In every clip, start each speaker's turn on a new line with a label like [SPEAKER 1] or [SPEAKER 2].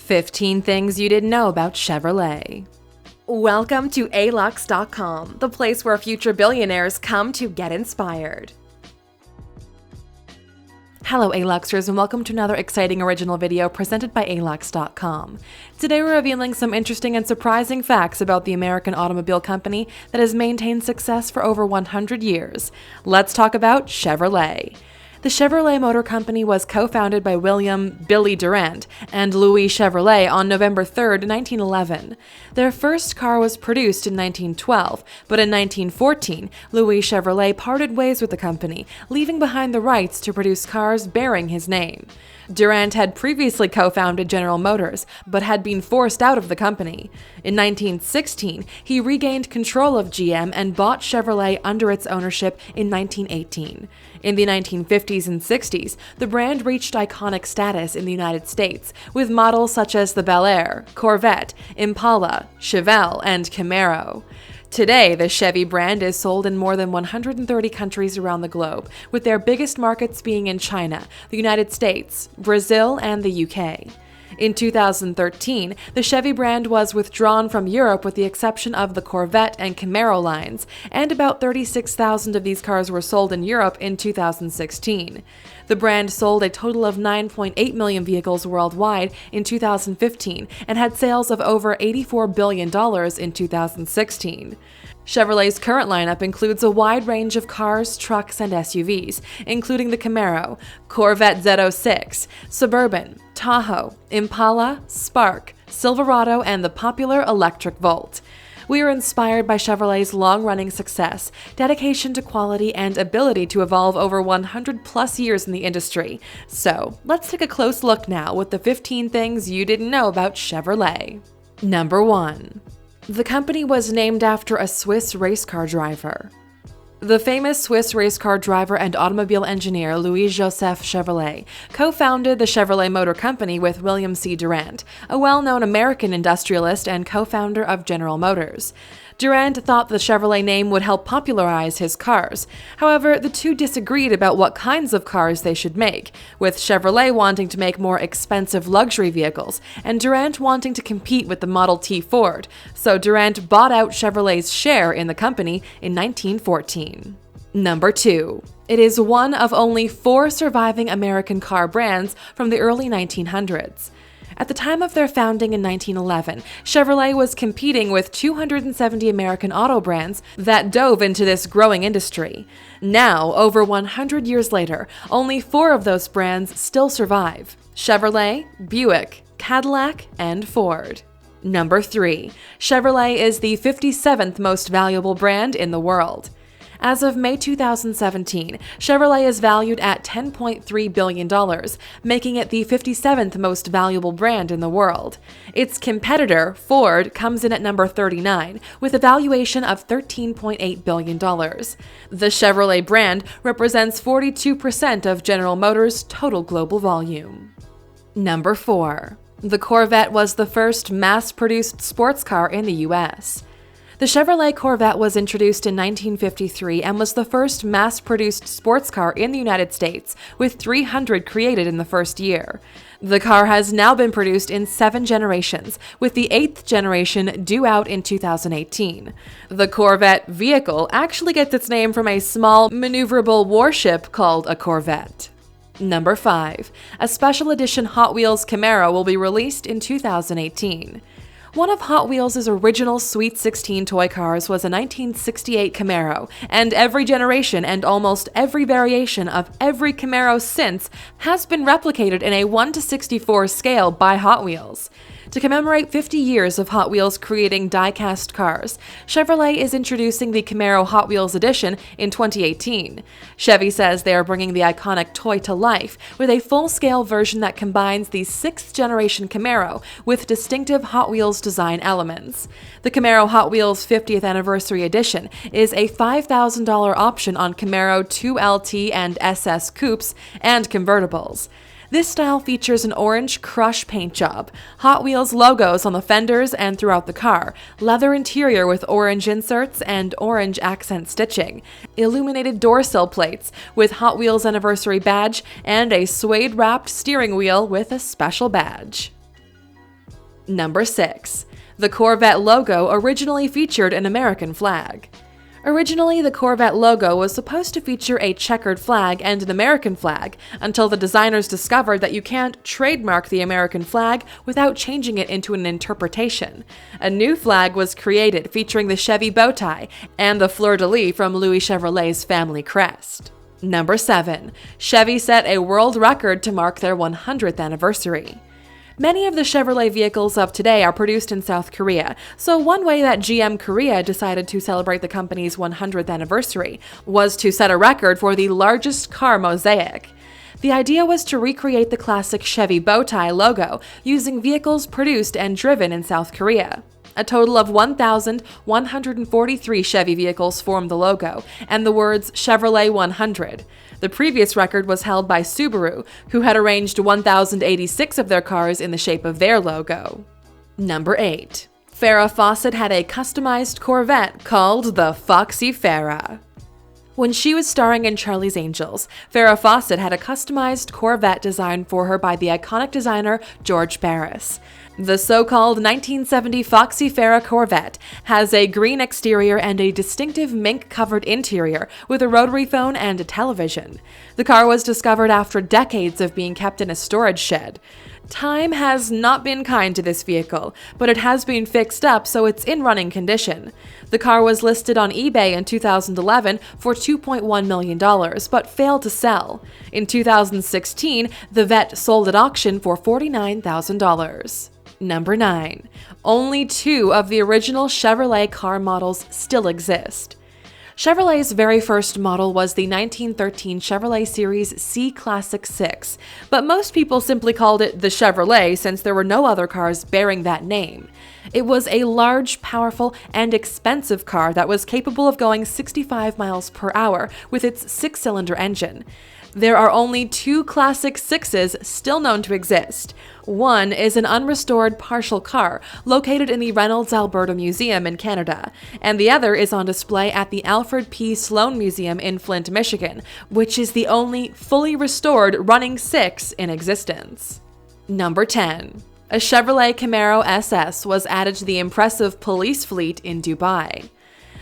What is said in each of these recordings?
[SPEAKER 1] 15 Things You Didn't Know About Chevrolet. Welcome to Alux.com, the place where future billionaires come to get inspired. Hello Aluxers, and welcome to another exciting original video presented by Alux.com. Today we're revealing some interesting and surprising facts about the American automobile company that has maintained success for over 100 years. Let's talk about Chevrolet. The Chevrolet Motor Company was co-founded by William "Billy" Durant and Louis Chevrolet on November 3, 1911. Their first car was produced in 1912, but in 1914, Louis Chevrolet parted ways with the company, leaving behind the rights to produce cars bearing his name. Durant had previously co-founded General Motors, but had been forced out of the company. In 1916, he regained control of GM and bought Chevrolet under its ownership in 1918. In the 1950s and 60s, the brand reached iconic status in the United States, with models such as the Bel Air, Corvette, Impala, Chevelle, and Camaro. Today, the Chevy brand is sold in more than 130 countries around the globe, with their biggest markets being in China, the United States, Brazil, and the UK. In 2013, the Chevy brand was withdrawn from Europe with the exception of the Corvette and Camaro lines, and about 36,000 of these cars were sold in Europe in 2016. The brand sold a total of 9.8 million vehicles worldwide in 2015 and had sales of over $84 billion in 2016. Chevrolet's current lineup includes a wide range of cars, trucks, and SUVs, including the Camaro, Corvette Z06, Suburban, Tahoe, Impala, Spark, Silverado, and the popular electric Volt. We are inspired by Chevrolet's long-running success, dedication to quality, and ability to evolve over 100-plus years in the industry. So, let's take a close look now with the 15 things you didn't know about Chevrolet. Number 1. The company was named after a Swiss race car driver. The famous Swiss race car driver and automobile engineer Louis-Joseph Chevrolet co-founded the Chevrolet Motor Company with William C. Durant, a well-known American industrialist and co-founder of General Motors. Durant thought the Chevrolet name would help popularize his cars. However, the two disagreed about what kinds of cars they should make, with Chevrolet wanting to make more expensive luxury vehicles, and Durant wanting to compete with the Model T Ford, so Durant bought out Chevrolet's share in the company in 1914. Number 2. It is one of only 4 surviving American car brands from the early 1900s. At the time of their founding in 1911, Chevrolet was competing with 270 American auto brands that dove into this growing industry. Now, over 100 years later, only 4 of those brands still survive: Chevrolet, Buick, Cadillac, and Ford. Number 3. Chevrolet is the 57th most valuable brand in the world. As of May 2017, Chevrolet is valued at $10.3 billion, making it the 57th most valuable brand in the world. Its competitor, Ford, comes in at number 39, with a valuation of $13.8 billion. The Chevrolet brand represents 42% of General Motors' total global volume. Number 4. The Corvette was the first mass-produced sports car in the U.S. The Chevrolet Corvette was introduced in 1953 and was the first mass-produced sports car in the United States, with 300 created in the first year. The car has now been produced in 7 generations, with the 8th generation due out in 2018. The Corvette vehicle actually gets its name from a small, maneuverable warship called a Corvette. Number 5. A special edition Hot Wheels Camaro will be released in 2018. One of Hot Wheels' original Sweet 16 toy cars was a 1968 Camaro, and every generation and almost every variation of every Camaro since has been replicated in a 1:64 scale by Hot Wheels. To commemorate 50 years of Hot Wheels creating die-cast cars, Chevrolet is introducing the Camaro Hot Wheels Edition in 2018. Chevy says they are bringing the iconic toy to life with a full-scale version that combines the 6th-generation Camaro with distinctive Hot Wheels design elements. The Camaro Hot Wheels 50th Anniversary Edition is a $5,000 option on Camaro 2LT and SS coupes and convertibles. This style features an orange crush paint job, Hot Wheels logos on the fenders and throughout the car, leather interior with orange inserts and orange accent stitching, illuminated door sill plates with Hot Wheels anniversary badge, and a suede-wrapped steering wheel with a special badge. Number 6. The Corvette logo originally featured an American flag. Originally, the Corvette logo was supposed to feature a checkered flag and an American flag until the designers discovered that you can't trademark the American flag without changing it into an interpretation. A new flag was created featuring the Chevy bow tie and the fleur-de-lis from Louis Chevrolet's family crest. Number 7. Chevy set a world record to mark their 100th anniversary. Many of the Chevrolet vehicles of today are produced in South Korea, so one way that GM Korea decided to celebrate the company's 100th anniversary was to set a record for the largest car mosaic. The idea was to recreate the classic Chevy bow tie logo using vehicles produced and driven in South Korea. A total of 1,143 Chevy vehicles formed the logo, and the words Chevrolet 100. The previous record was held by Subaru, who had arranged 1,086 of their cars in the shape of their logo. Number 8. Farrah Fawcett had a customized Corvette called the Foxy Farrah. When she was starring in Charlie's Angels, Farrah Fawcett had a customized Corvette designed for her by the iconic designer George Barris. The so-called 1970 Foxy Farrah Corvette has a green exterior and a distinctive mink-covered interior with a rotary phone and a television. The car was discovered after decades of being kept in a storage shed. Time has not been kind to this vehicle, but it has been fixed up so it's in running condition. The car was listed on eBay in 2011 for $2.1 million, but failed to sell. In 2016, the Vette sold at auction for $49,000. Number 9. Only 2 of the original Chevrolet car models still exist. Chevrolet's very first model was the 1913 Chevrolet Series C Classic 6, but most people simply called it the Chevrolet since there were no other cars bearing that name. It was a large, powerful, and expensive car that was capable of going 65 miles per hour with its 6-cylinder engine. There are only 2 Classic 6s still known to exist. One is an unrestored partial car located in the Reynolds Alberta Museum in Canada, and the other is on display at the Alfred P. Sloan Museum in Flint, Michigan, which is the only fully restored running 6 in existence. Number 10. A Chevrolet Camaro SS was added to the impressive police fleet in Dubai.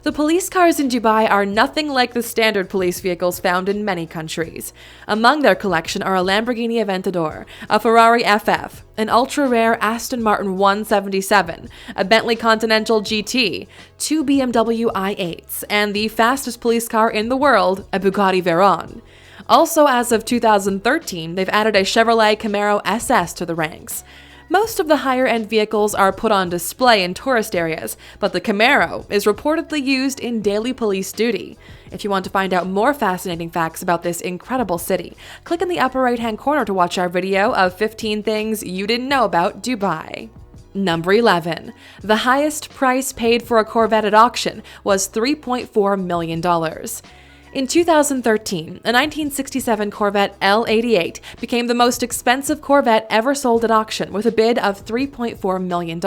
[SPEAKER 1] The police cars in Dubai are nothing like the standard police vehicles found in many countries. Among their collection are a Lamborghini Aventador, a Ferrari FF, an ultra-rare Aston Martin 177, a Bentley Continental GT, 2 BMW i8s, and the fastest police car in the world, a Bugatti Veyron. Also, as of 2013, they've added a Chevrolet Camaro SS to the ranks. Most of the higher-end vehicles are put on display in tourist areas, but the Camaro is reportedly used in daily police duty. If you want to find out more fascinating facts about this incredible city, click in the upper right-hand corner to watch our video of 15 things you didn't know about Dubai. Number 11. The highest price paid for a Corvette at auction was $3.4 million. In 2013, a 1967 Corvette L88 became the most expensive Corvette ever sold at auction with a bid of $3.4 million.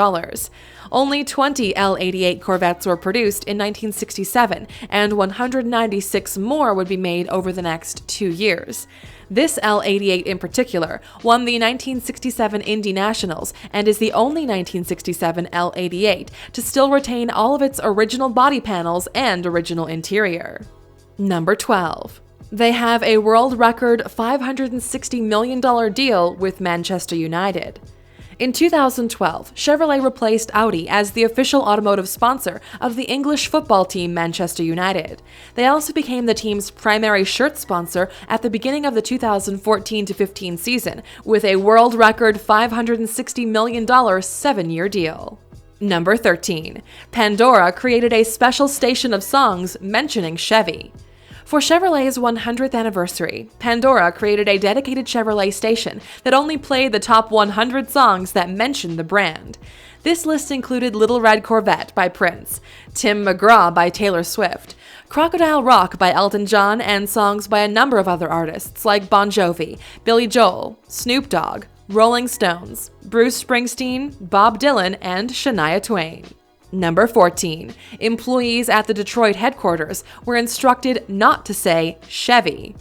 [SPEAKER 1] Only 20 L88 Corvettes were produced in 1967, and 196 more would be made over the next 2 years. This L88 in particular won the 1967 Indy Nationals and is the only 1967 L88 to still retain all of its original body panels and original interior. Number 12. They have a world record $560 million deal with Manchester United. In 2012, Chevrolet replaced Audi as the official automotive sponsor of the English football team Manchester United. They also became the team's primary shirt sponsor at the beginning of the 2014-15 season with a world record $560 million 7-year deal. Number 13. Pandora created a special station of songs mentioning Chevy. For Chevrolet's 100th anniversary, Pandora created a dedicated Chevrolet station that only played the top 100 songs that mentioned the brand. This list included Little Red Corvette by Prince, Tim McGraw by Taylor Swift, Crocodile Rock by Elton John, and songs by a number of other artists like Bon Jovi, Billy Joel, Snoop Dogg, Rolling Stones, Bruce Springsteen, Bob Dylan, and Shania Twain. Number 14. Employees at the Detroit headquarters were instructed not to say Chevy.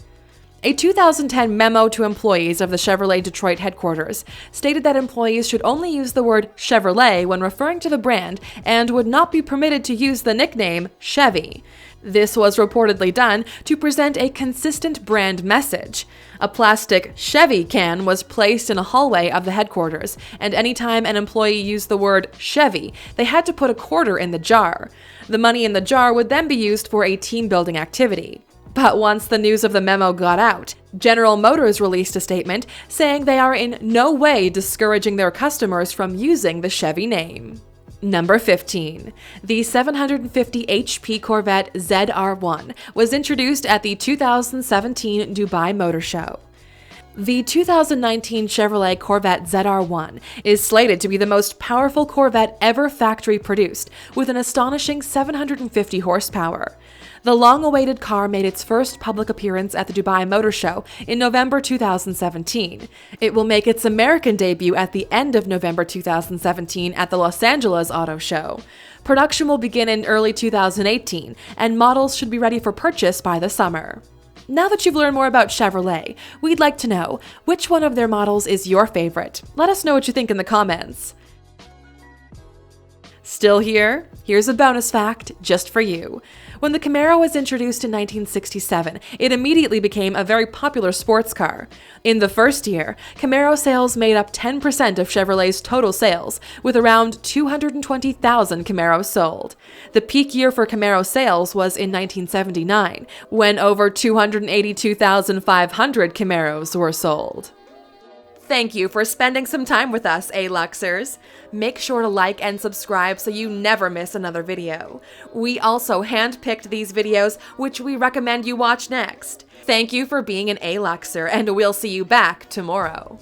[SPEAKER 1] A 2010 memo to employees of the Chevrolet Detroit headquarters stated that employees should only use the word Chevrolet when referring to the brand and would not be permitted to use the nickname Chevy. This was reportedly done to present a consistent brand message. A plastic Chevy can was placed in a hallway of the headquarters, and anytime an employee used the word Chevy, they had to put a quarter in the jar. The money in the jar would then be used for a team-building activity. But once the news of the memo got out, General Motors released a statement saying they are in no way discouraging their customers from using the Chevy name. Number 15. The 750 HP Corvette ZR1 was introduced at the 2017 Dubai Motor Show. The 2019 Chevrolet Corvette ZR1 is slated to be the most powerful Corvette ever factory produced, with an astonishing 750 horsepower. The long-awaited car made its first public appearance at the Dubai Motor Show in November 2017. It will make its American debut at the end of November 2017 at the Los Angeles Auto Show. Production will begin in early 2018, and models should be ready for purchase by the summer. Now that you've learned more about Chevrolet, we'd like to know which one of their models is your favorite. Let us know what you think in the comments. Still here? Here's a bonus fact just for you. When the Camaro was introduced in 1967, it immediately became a very popular sports car. In the first year, Camaro sales made up 10% of Chevrolet's total sales, with around 220,000 Camaros sold. The peak year for Camaro sales was in 1979, when over 282,500 Camaros were sold. Thank you for spending some time with us, Aluxers. Make sure to like and subscribe so you never miss another video. We also handpicked these videos, which we recommend you watch next. Thank you for being an Aluxer, and we'll see you back tomorrow.